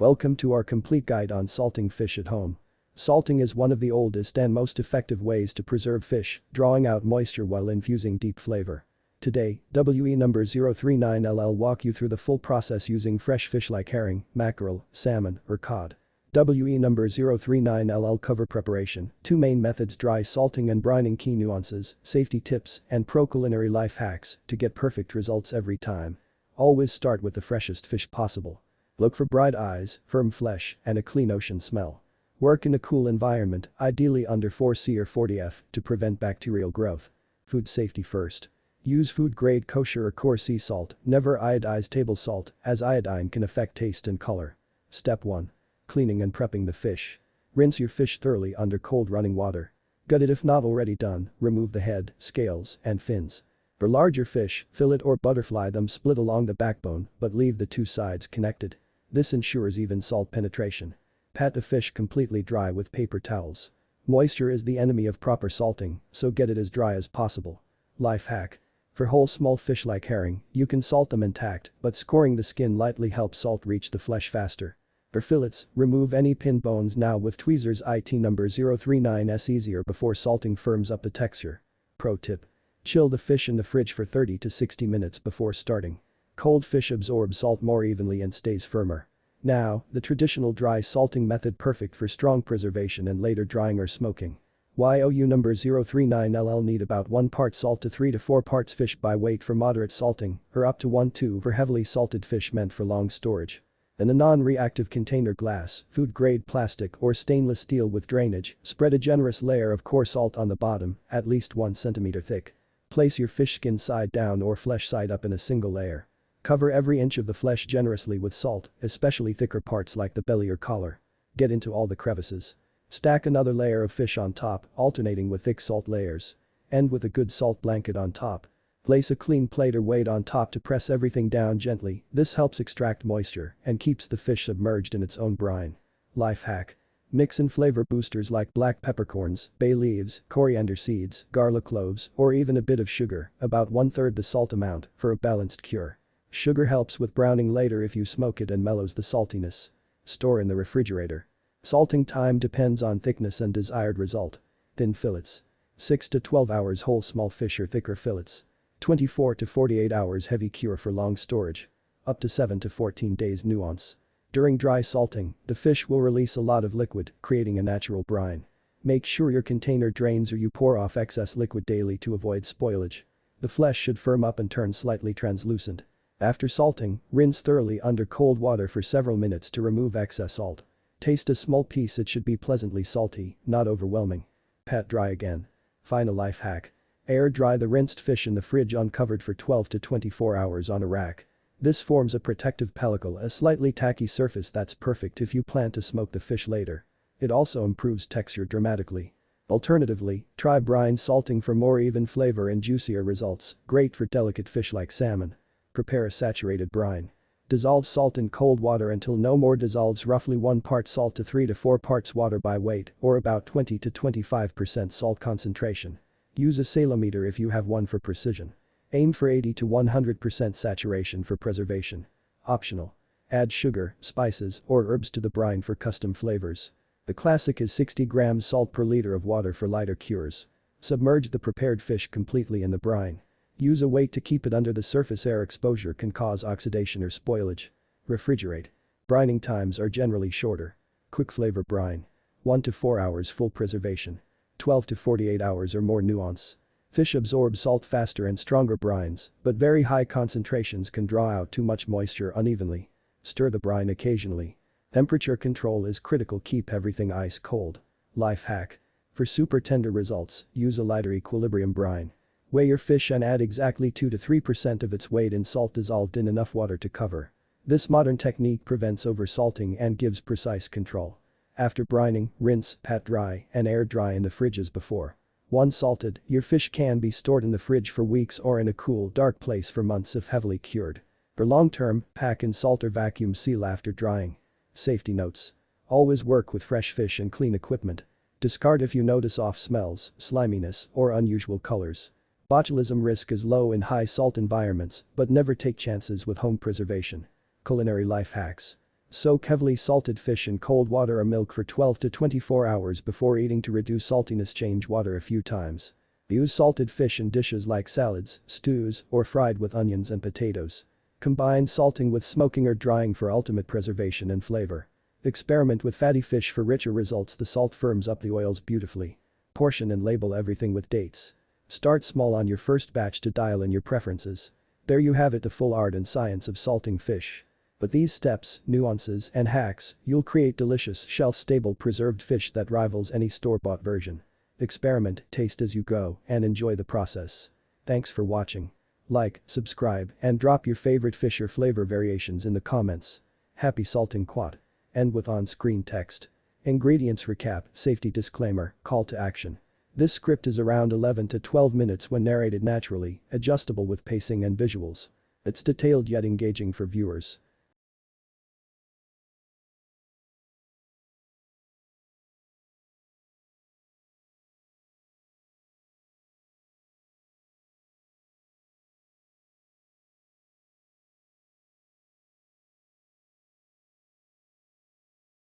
Welcome to our complete guide on salting fish at home. Salting is one of the oldest and most effective ways to preserve fish, drawing out moisture while infusing deep flavor. Today, WE number 039LL walk you through the full process using fresh fish like herring, mackerel, salmon, or cod. WE number 039LL cover preparation, 2 main methods: dry salting and brining, key nuances, safety tips, and pro culinary life hacks to get perfect results every time. Always start with the freshest fish possible. Look for bright eyes, firm flesh, and a clean ocean smell. Work in a cool environment, ideally under 4C or 40F, to prevent bacterial growth. Food safety first. Use food-grade kosher or core sea salt, never iodized table salt, as iodine can affect taste and color. Step 1. Cleaning and prepping the fish. Rinse your fish thoroughly under cold running water. Gut it if not already done, remove the head, scales, and fins. For larger fish, fillet or butterfly them, split along the backbone, but leave the 2 sides connected. This ensures even salt penetration. Pat the fish completely dry with paper towels. Moisture is the enemy of proper salting, so get it as dry as possible. Life hack. For whole small fish like herring, you can salt them intact, but scoring the skin lightly helps salt reach the flesh faster. For fillets, remove any pin bones now with tweezers. IT number 039S easier before salting firms up the texture. Pro tip. Chill the fish in the fridge for 30 to 60 minutes before starting. Cold fish absorbs salt more evenly and stays firmer. Now, the traditional dry salting method, perfect for strong preservation and later drying or smoking. YOU number 039LL need about 1 part salt to 3 to 4 parts fish by weight for moderate salting, or up to 1-2 for heavily salted fish meant for long storage. In a non-reactive container, glass, food-grade plastic, or stainless steel with drainage, spread a generous layer of core salt on the bottom, at least 1 centimeter thick. Place your fish skin side down or flesh side up in a single layer. Cover every inch of the flesh generously with salt, especially thicker parts like the belly or collar. Get into all the crevices. Stack another layer of fish on top, alternating with thick salt layers. End with a good salt blanket on top. Place a clean plate or weight on top to press everything down gently. This helps extract moisture and keeps the fish submerged in its own brine. Life hack. Mix in flavor boosters like black peppercorns, bay leaves, coriander seeds, garlic cloves, or even a bit of sugar, about 1/3 the salt amount, for a balanced cure. Sugar helps with browning later if you smoke it and mellows the saltiness. Store in the refrigerator. Salting time depends on thickness and desired result. Thin fillets. 6 to 12 hours whole small fish or thicker fillets. 24 to 48 hours heavy cure for long storage. Up to 7 to 14 days nuance. During dry salting, the fish will release a lot of liquid, creating a natural brine. Make sure your container drains or you pour off excess liquid daily to avoid spoilage. The flesh should firm up and turn slightly translucent. After salting, rinse thoroughly under cold water for several minutes to remove excess salt. Taste a small piece, it should be pleasantly salty, not overwhelming. Pat dry again. Final life hack. Air dry the rinsed fish in the fridge uncovered for 12 to 24 hours on a rack. This forms a protective pellicle, a slightly tacky surface that's perfect if you plan to smoke the fish later. It also improves texture dramatically. Alternatively, try brine salting for more even flavor and juicier results, great for delicate fish like salmon. Prepare a saturated brine. Dissolve salt in cold water until no more dissolves, roughly 1 part salt to 3 to 4 parts water by weight, or about 20 to 25% salt concentration. Use a salometer if you have one for precision. Aim for 80 to 100% saturation for preservation. Optional. Add sugar, spices, or herbs to the brine for custom flavors. The classic is 60 grams salt per liter of water for lighter cures. Submerge the prepared fish completely in the brine. Use a weight to keep it under the surface. Air exposure can cause oxidation or spoilage. Refrigerate. Brining times are generally shorter. Quick flavor brine. 1 to 4 hours full preservation. 12 to 48 hours or more nuance. Fish absorb salt faster and stronger brines, but very high concentrations can draw out too much moisture unevenly. Stir the brine occasionally. Temperature control is critical, keep everything ice cold. Life hack. For super tender results, use a lighter equilibrium brine. Weigh your fish and add exactly 2 to 3% of its weight in salt dissolved in enough water to cover. This modern technique prevents oversalting and gives precise control. After brining, rinse, pat dry, and air dry in the fridge as before. Once salted, your fish can be stored in the fridge for weeks or in a cool, dark place for months if heavily cured. For long-term, pack in salt or vacuum seal after drying. Safety notes. Always work with fresh fish and clean equipment. Discard if you notice off smells, sliminess, or unusual colors. Botulism risk is low in high salt environments, but never take chances with home preservation. Culinary life hacks. Soak heavily salted fish in cold water or milk for 12 to 24 hours before eating to reduce saltiness. Change water a few times. Use salted fish in dishes like salads, stews, or fried with onions and potatoes. Combine salting with smoking or drying for ultimate preservation and flavor. Experiment with fatty fish for richer results. The salt firms up the oils beautifully. Portion and label everything with dates. Start small on your first batch to dial in your preferences. There you have it, the full art and science of salting fish. With these steps, nuances, and hacks, you'll create delicious, shelf-stable preserved fish that rivals any store-bought version. Experiment, taste as you go, and enjoy the process. Thanks for watching. Like, subscribe, and drop your favorite fish or flavor variations in the comments. Happy salting quat. End with on-screen text. Ingredients recap, safety disclaimer, call to action. This script is around 11 to 12 minutes when narrated naturally, adjustable with pacing and visuals. It's detailed yet engaging for viewers.